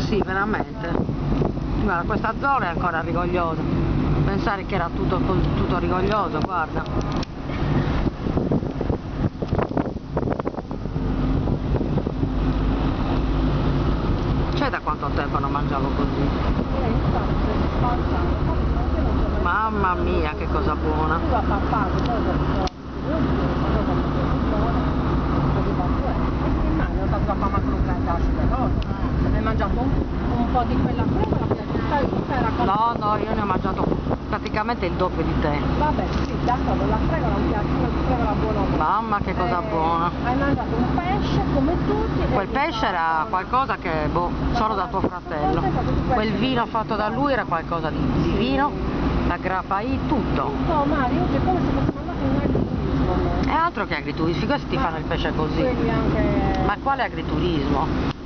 Sì, veramente. Guarda, questa zona è ancora rigogliosa. Pensare che era tutto rigoglioso, guarda. C'è da quanto tempo non mangiavo così? Mamma mia, che cosa buona! Hai mangiato un po' di quella fredda, No, no, io ne ho mangiato praticamente il doppio di te. Vabbè, sì, d'accordo, la fregola mi piace, la fregola buona. Mamma, che cosa buona! Hai mangiato un pesce come tutti. Quel pesce era qualcosa che, boh, solo da tuo fratello. Quel vino fatto da lui era qualcosa di vino, la grappai, tutto. No, Mario, è come se fosse mandato un agriturismo. È altro che agriturismo, questi ti fanno il pesce così. Quelli anche... Ma quale agriturismo?